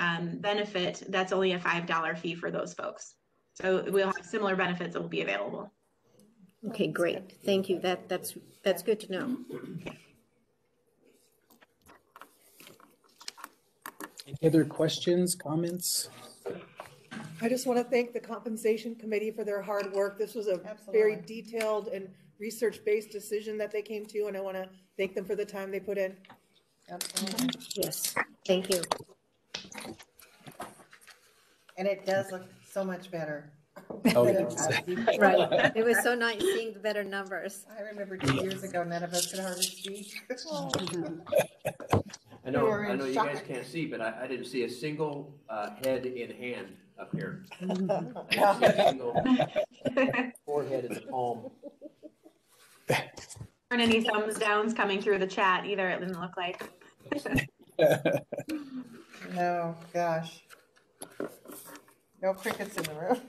benefit, that's only a $5 fee for those folks. So we'll have similar benefits that will be available. Okay, great. Thank you. That's good to know. Any other questions, comments? I just want to thank the compensation committee for their hard work. This was a very detailed and research-based decision that they came to, and I want to thank them for the time they put in. Absolutely. Yes, thank you. And it does look so much better. Oh, Right. It was so nice seeing the better numbers. I remember 2 years ago, none of us could hardly speak. I know We're in you shock. guys can't see, but I didn't see a single head in hand up here. Yeah. A single forehead in the palm. Aren't any thumbs downs coming through the chat either, it didn't look like. No, gosh. No crickets in the room.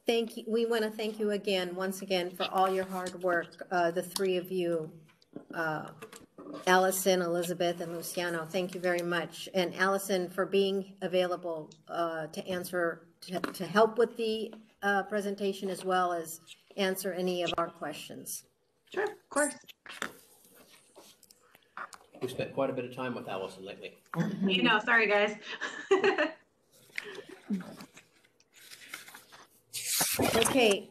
Thank you. We want to thank you again, once again, for all your hard work, the 3 of you. Allison, Elizabeth, and Luciano. Thank you very much. And Allison, for being available to answer, to help with the presentation, as well as answer any of our questions. Sure, of course. We spent quite a bit of time with Allison lately. You know, sorry guys. Okay,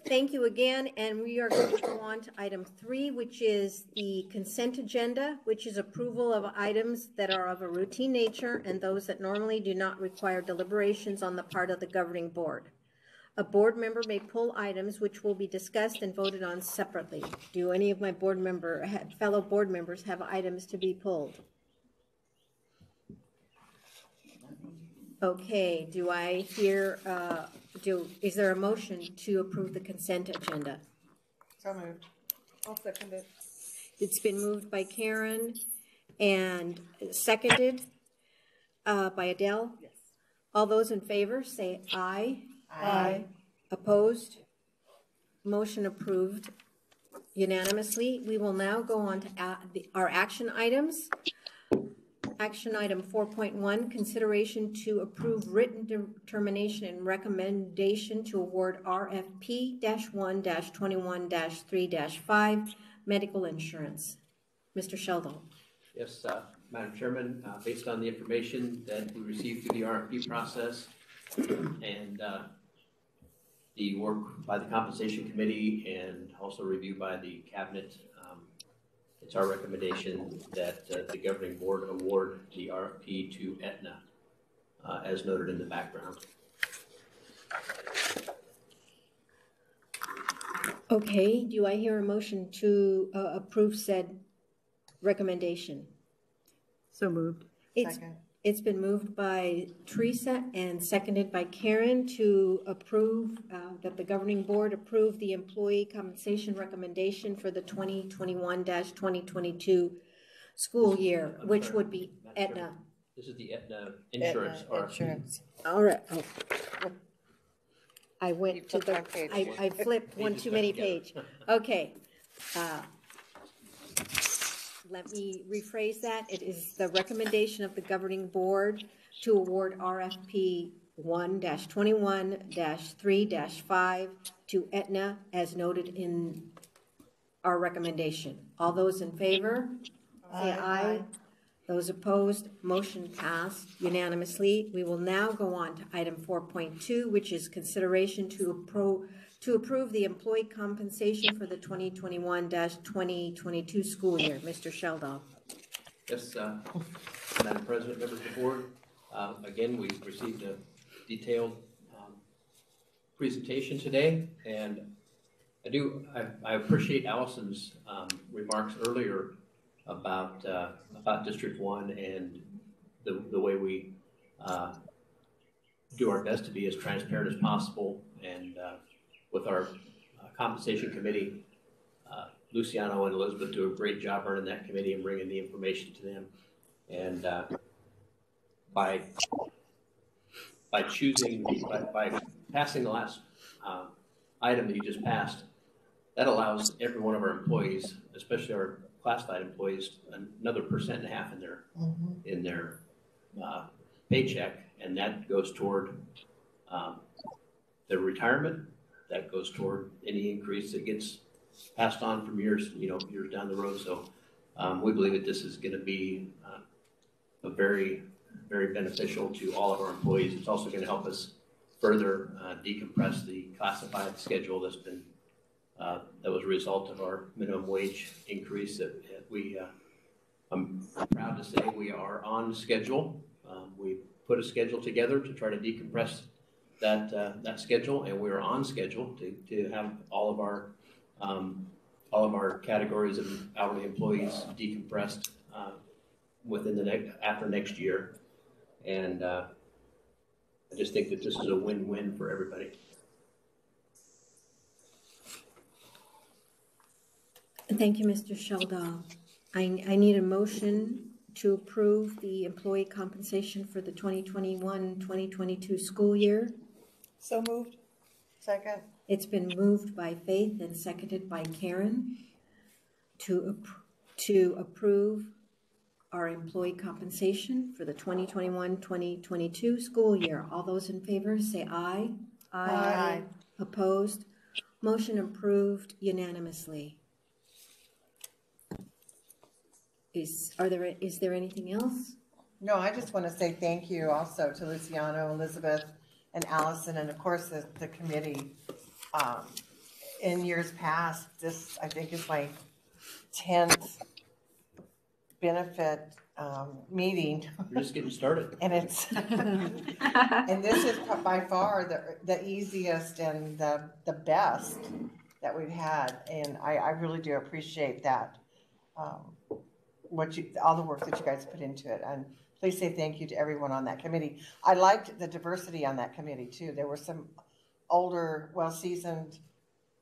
thank you again, and we are going to go on to item 3, which is the consent agenda, which is approval of items that are of a routine nature and those that normally do not require deliberations on the part of the governing board. A board member may pull items which will be discussed and voted on separately. Do any of my fellow board members have items to be pulled? Okay, do I hear, is there a motion to approve the consent agenda? So moved. I'll second it. It's been moved by Karen and seconded by Adele. Yes. All those in favor say aye. Aye. Opposed? Motion approved unanimously. We will now go on to our action items. Action item 4.1, consideration to approve written determination and recommendation to award RFP-1-21-3-5 medical insurance. Mr. Sheldon. Yes, Madam Chairman, based on the information that we received through the RFP process and the work by the Compensation Committee and also reviewed by the Cabinet, it's our recommendation that the governing board award the RFP to Aetna, as noted in the background. Okay, do I hear a motion to approve said recommendation? So moved. Second. It's been moved by Teresa and seconded by Karen to approve, that the governing board approve the employee compensation recommendation for the 2021-2022 school year, which would be Aetna. This is the Aetna insurance Aetna RFP. insurance. All right. Oh. I You went to flipped the, my page. I flipped one too many page. Okay. Let me rephrase that. It is the recommendation of the governing board to award RFP 1-21-3-5 to Aetna as noted in our recommendation. All those in favor? Say aye. Those opposed, motion passed unanimously. We will now go on to item 4.2, which is consideration to approve the employee compensation for the 2021-2022 school year. Mr. Sheldon. Yes, Madam President, members of the board. Again, we received a detailed presentation today, and I appreciate Allison's remarks earlier about District 1 and the way we do our best to be as transparent as possible. And with our compensation committee, Luciano and Elizabeth do a great job running that committee and bringing the information to them. And by passing the last item that you just passed, that allows every one of our employees, especially our classified employees, another 1.5% in their paycheck, and that goes toward their retirement. That goes toward any increase that gets passed on from years down the road. So we believe that this is going to be a very, very beneficial to all of our employees. It's also going to help us further decompress the classified schedule that's been that was a result of our minimum wage increase. That I'm proud to say we are on schedule. We put a schedule together to try to decompress that schedule, and we are on schedule to have all of our categories of hourly employees decompressed within after next year. And I just think that this is a win-win for everybody. Thank you, Mr. Sheldon. I need a motion to approve the employee compensation for the 2021-2022 school year. So moved. Second. It's been moved by Faith and seconded by Karen. to approve our employee compensation for the 2021-2022 school year. All those in favor say aye. Aye. Opposed? Motion approved unanimously. Is there anything else? No, I just want to say thank you also to Luciano, Elizabeth, and Allison, and of course the committee. In years past, this I think is my 10th benefit meeting, You're just getting started. and it's and this is by far the easiest and the best that we've had, and I really do appreciate that. All the work that you guys put into it, and please say thank you to everyone on that committee. I liked the diversity on that committee too. There were some older, well-seasoned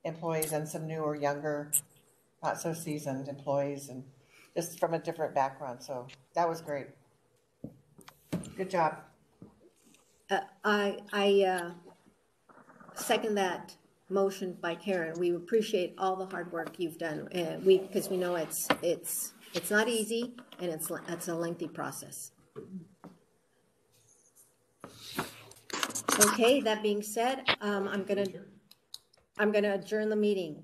employees and some newer, younger, not so seasoned employees, and just from a different background. So that was great. Good job. I second that motion by Karen. We appreciate all the hard work you've done. Because we know it's not easy, and it's a lengthy process. Okay, that being said, I'm gonna adjourn the meeting.